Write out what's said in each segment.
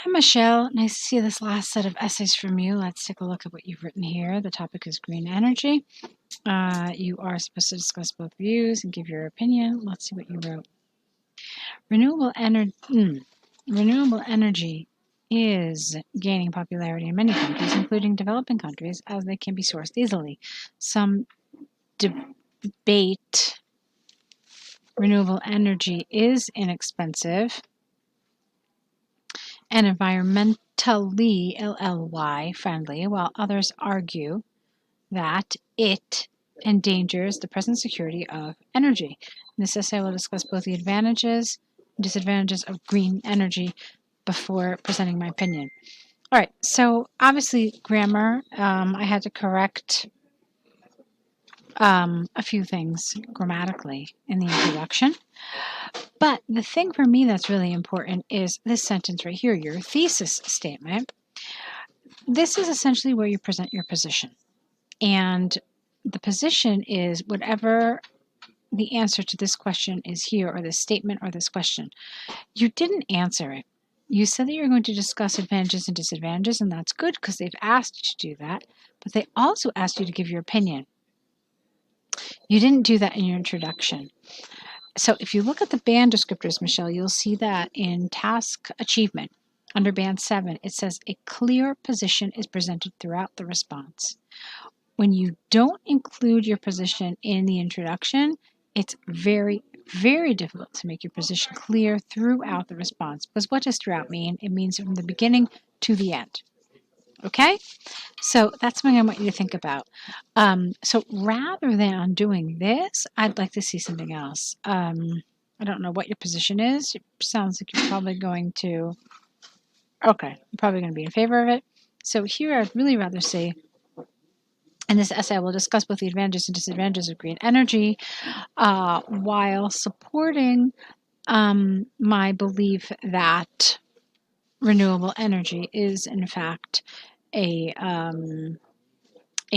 Hi, Michelle. Nice to see this last set of essays from you. Let's take a look at what you've written here. The topic is green energy. You are supposed to discuss both views and give your opinion. Let's see what you wrote. Renewable energy is gaining popularity in many countries, including developing countries, as they can be sourced easily. Some debate renewable energy is inexpensive and environmentally LLY friendly, while others argue that it endangers the present security of energy. In this essay, I will discuss both the advantages and disadvantages of green energy before presenting my opinion. All right, so obviously grammar, I had to correct a few things grammatically in the introduction. But the thing for me that's really important is this sentence right here, your thesis statement. This is essentially where you present your position. And the position is whatever the answer to this question is here, or this statement, or this question. You didn't answer it. You said that you're going to discuss advantages and disadvantages, and that's good because they've asked you to do that, but they also asked you to give your opinion. You didn't do that in your introduction. So if you look at the band descriptors, Michelle, you'll see that in task achievement, under band 7, it says a clear position is presented throughout the response. When you don't include your position in the introduction, it's very, very difficult to make your position clear throughout the response. Because what does throughout mean? It means from the beginning to the end. Okay? So that's something I want you to think about. So rather than doing this, I'd like to see something else. I don't know what your position is. It sounds like you're probably going to, you're probably going to be in favor of it. So here I'd really rather see, in this essay, I will discuss both the advantages and disadvantages of green energy while supporting my belief that renewable energy is, in fact, a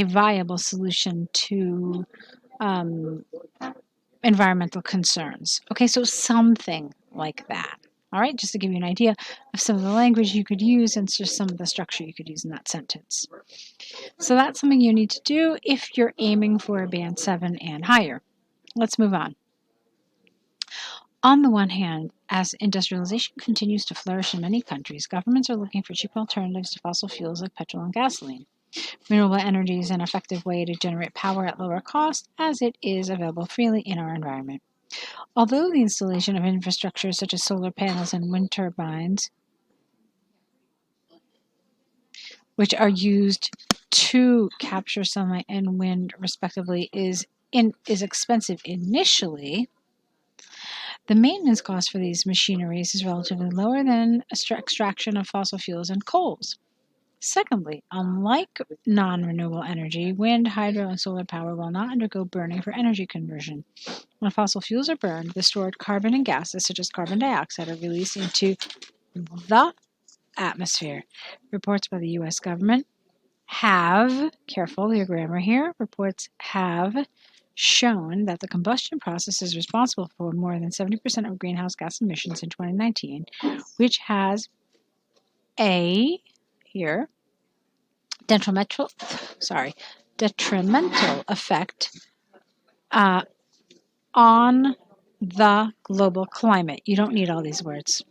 viable solution to environmental concerns. Okay, so something like that. All right, just to give you an idea of some of the language you could use and just some of the structure you could use in that sentence. So that's something you need to do if you're aiming for a band 7 and higher. Let's move on. On the one hand, as industrialization continues to flourish in many countries, governments are looking for cheap alternatives to fossil fuels like petrol and gasoline. Renewable energy is an effective way to generate power at lower cost, as it is available freely in our environment. Although the installation of infrastructure such as solar panels and wind turbines, which are used to capture sunlight and wind respectively, is expensive initially, the maintenance cost for these machineries is relatively lower than extraction of fossil fuels and coals. Secondly, unlike non-renewable energy, wind, hydro, and solar power will not undergo burning for energy conversion. When fossil fuels are burned, the stored carbon and gases, such as carbon dioxide, are released into the atmosphere. Reports by the U.S. government have, careful your grammar here, reports have shown that the combustion process is responsible for more than 70% of greenhouse gas emissions in 2019, which has a, here, detrimental effect on the global climate. You don't need all these words.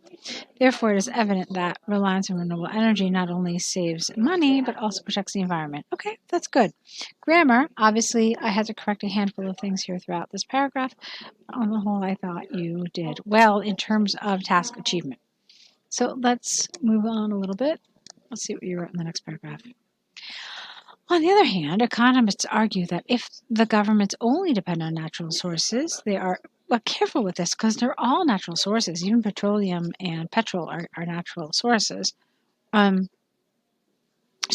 Therefore, it is evident that reliance on renewable energy not only saves money, but also protects the environment. Okay, that's good. Grammar, obviously, I had to correct a handful of things here throughout this paragraph. On the whole, I thought you did well in terms of task achievement. So let's move on a little bit. Let's see what you wrote in the next paragraph. On the other hand, economists argue that if the governments only depend on natural sources, they are careful with this because they're all natural sources. Even petroleum and petrol are natural sources. So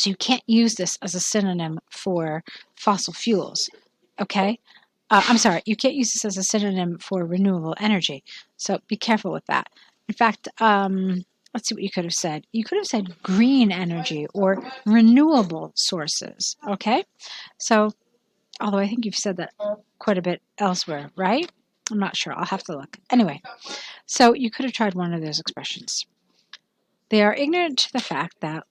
you can't use this as a synonym for fossil fuels. Okay? I'm sorry, you can't use this as a synonym for renewable energy. So be careful with that. In fact, let's see what you could have said. You could have said green energy or renewable sources. Okay? So, although I think you've said that quite a bit elsewhere, right? I'm not sure. I'll have to look. Anyway, so you could have tried one of those expressions. They are ignorant to the fact that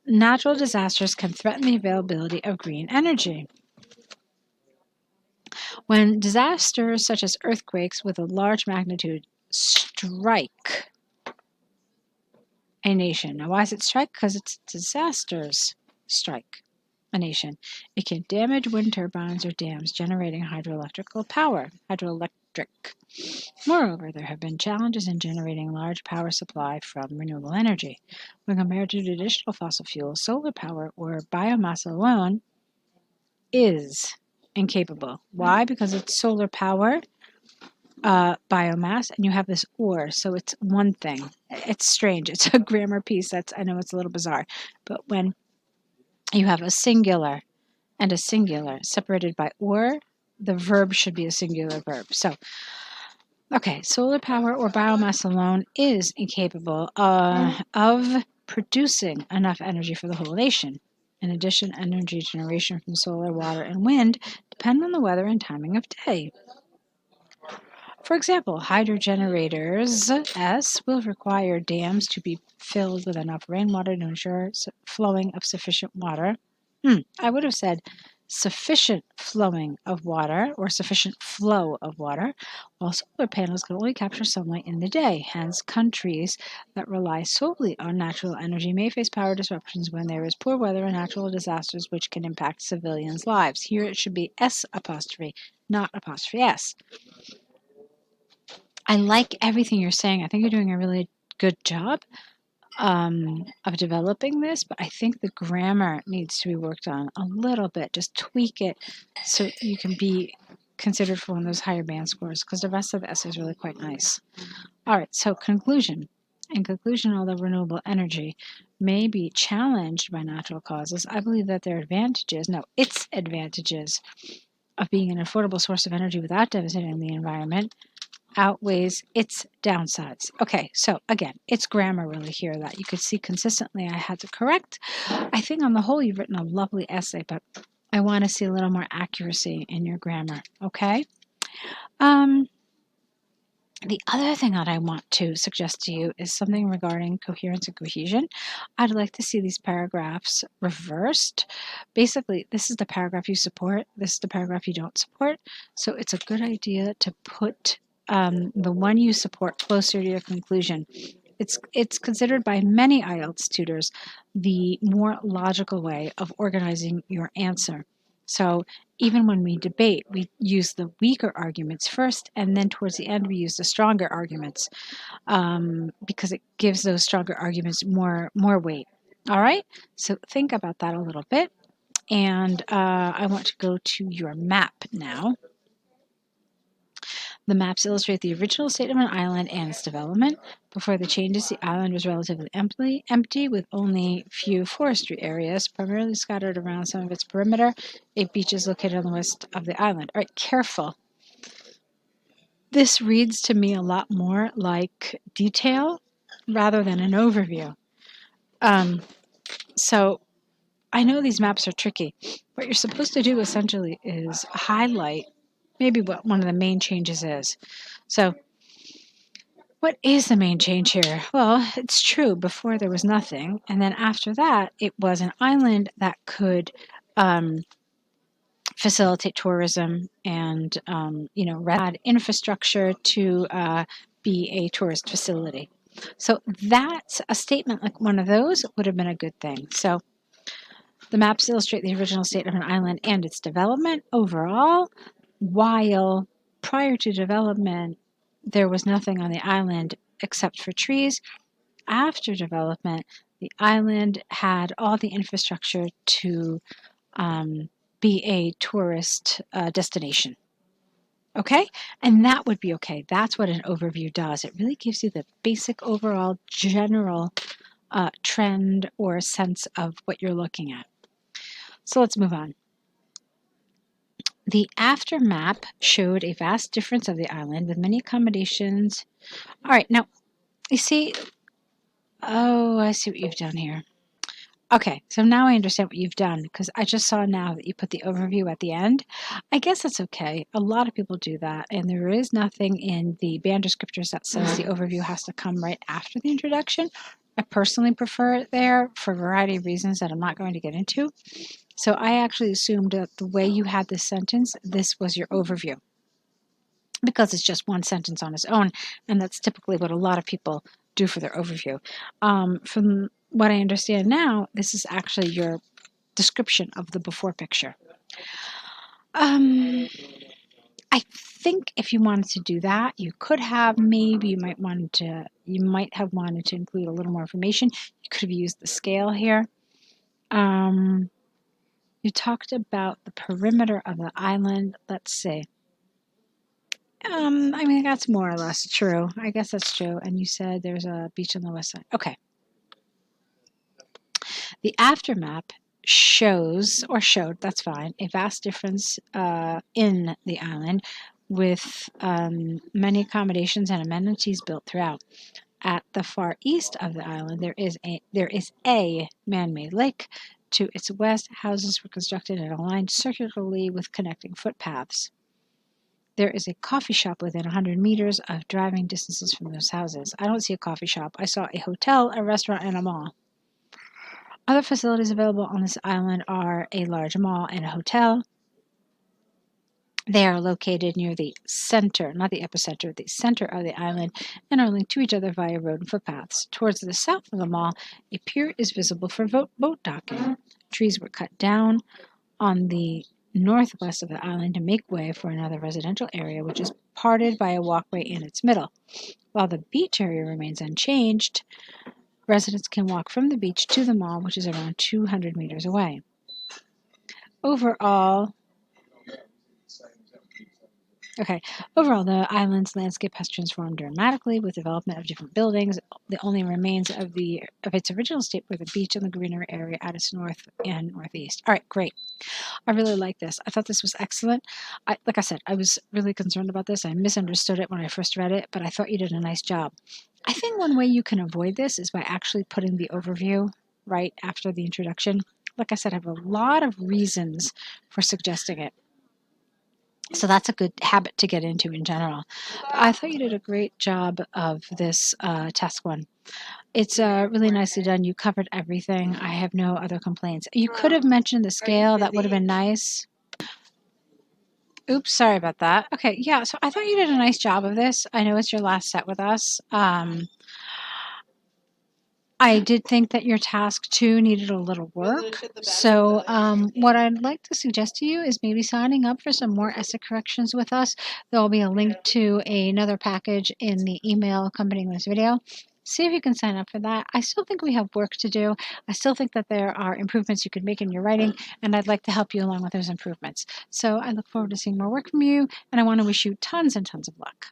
natural disasters can threaten the availability of green energy. When disasters such as earthquakes with a large magnitude strike a nation. Now, why does it strike? Because it's disasters strike a nation. It can damage wind turbines or dams generating hydroelectric power. Moreover, there have been challenges in generating large power supply from renewable energy. When compared to traditional fossil fuels, solar power or biomass alone is incapable. Why? Because it's solar power, biomass, and you have this or, so it's one thing. It's strange. It's a grammar piece. I know it's a little bizarre, but when you have a singular and a singular separated by or, the verb should be a singular verb. So, okay, solar power or biomass alone is incapable of producing enough energy for the whole nation. In addition, energy generation from solar, water, and wind depend on the weather and timing of day. For example, hydro generators will require dams to be filled with enough rainwater to ensure flowing of sufficient water. I would have said sufficient flowing of water or sufficient flow of water, while solar panels can only capture sunlight in the day. Hence, countries that rely solely on natural energy may face power disruptions when there is poor weather and natural disasters which can impact civilians' lives. Here it should be S apostrophe, not apostrophe S. I like everything you're saying. I think you're doing a really good job of developing this, but I think the grammar needs to be worked on a little bit. Just tweak it so you can be considered for one of those higher band scores, because the rest of the essay is really quite nice. All right, so conclusion. In conclusion, although renewable energy may be challenged by natural causes, I believe that its advantages of being an affordable source of energy without devastating the environment outweighs its downsides. Okay, so again, it's grammar really here that you could see consistently I had to correct. I think on the whole you've written a lovely essay, but I want to see a little more accuracy in your grammar, okay? The other thing that I want to suggest to you is something regarding coherence and cohesion. I'd like to see these paragraphs reversed. Basically, this is the paragraph you support, this is the paragraph you don't support. So it's a good idea to put the one you support closer to your conclusion. It's considered by many IELTS tutors the more logical way of organizing your answer. So even when we debate, we use the weaker arguments first, and then towards the end we use the stronger arguments because it gives those stronger arguments more weight. All right, so think about that a little bit. And I want to go to your map now. The maps illustrate the original state of an island and its development. Before the changes, the island was relatively empty with only few forestry areas, primarily scattered around some of its perimeter. 8 beaches located on the west of the island. All right, careful. This reads to me a lot more like detail rather than an overview. So I know these maps are tricky. What you're supposed to do essentially is highlight maybe what one of the main changes is. So what is the main change here? Well, it's true. Before there was nothing, and then after that, it was an island that could facilitate tourism and had infrastructure to be a tourist facility. So that's a statement like one of those would have been a good thing. So the maps illustrate the original state of an island and its development overall, while prior to development, there was nothing on the island except for trees. After development, the island had all the infrastructure to be a tourist destination. Okay? And that would be okay. That's what an overview does. It really gives you the basic overall general trend or sense of what you're looking at. So let's move on. The after map showed a vast difference of the island with many accommodations. All right, now, you see, oh, I see what you've done here. Okay, so now I understand what you've done because I just saw now that you put the overview at the end. I guess that's okay. A lot of people do that, and there is nothing in the band descriptors that says the overview has to come right after the introduction. I personally prefer it there for a variety of reasons that I'm not going to get into. So I actually assumed that the way you had this sentence, this was your overview because it's just one sentence on its own, and that's typically what a lot of people do for their overview. From what I understand now, this is actually your description of the before picture. I think if you wanted to do that, you could have maybe you might have wanted to include a little more information. You could have used the scale here. You talked about the perimeter of the island. Let's see. I mean, that's more or less true. I guess that's true. And you said there's a beach on the west side. Okay. The aftermap showed, that's fine, a vast difference in the island with many accommodations and amenities built throughout. At the far east of the island, there is a man-made lake. To its west, houses were constructed and aligned circularly with connecting footpaths. There is a coffee shop within 100 meters of driving distances from those houses. I don't see a coffee shop. I saw a hotel, a restaurant, and a mall. Other facilities available on this island are a large mall and a hotel. They are located near the center, not the epicenter, the center of the island, and are linked to each other via road and footpaths. Towards the south of the mall, a pier is visible for boat docking. Trees were cut down on the northwest of the island to make way for another residential area, which is parted by a walkway in its middle. While the beach area remains unchanged, residents can walk from the beach to the mall, which is around 200 meters away. Overall, the island's landscape has transformed dramatically with development of different buildings. The only remains of its original state were the beach and the greener area at its north and northeast. All right, great. I really like this. I thought this was excellent. Like I said, I was really concerned about this. I misunderstood it when I first read it, but I thought you did a nice job. I think one way you can avoid this is by actually putting the overview right after the introduction. Like I said, I have a lot of reasons for suggesting it. So that's a good habit to get into in general. I thought you did a great job of this task one. It's really nicely done. You covered everything. I have no other complaints. You could have mentioned the scale. That would have been nice. Oops, sorry about that. Okay, yeah, so I thought you did a nice job of this. I know it's your last set with us. I did think that your task 2 needed a little work. So what I'd like to suggest to you is maybe signing up for some more essay corrections with us. There will be a link to another package in the email accompanying this video. See if you can sign up for that. I still think we have work to do. I still think that there are improvements you can make in your writing, and I'd like to help you along with those improvements. So I look forward to seeing more work from you, and I want to wish you tons and tons of luck.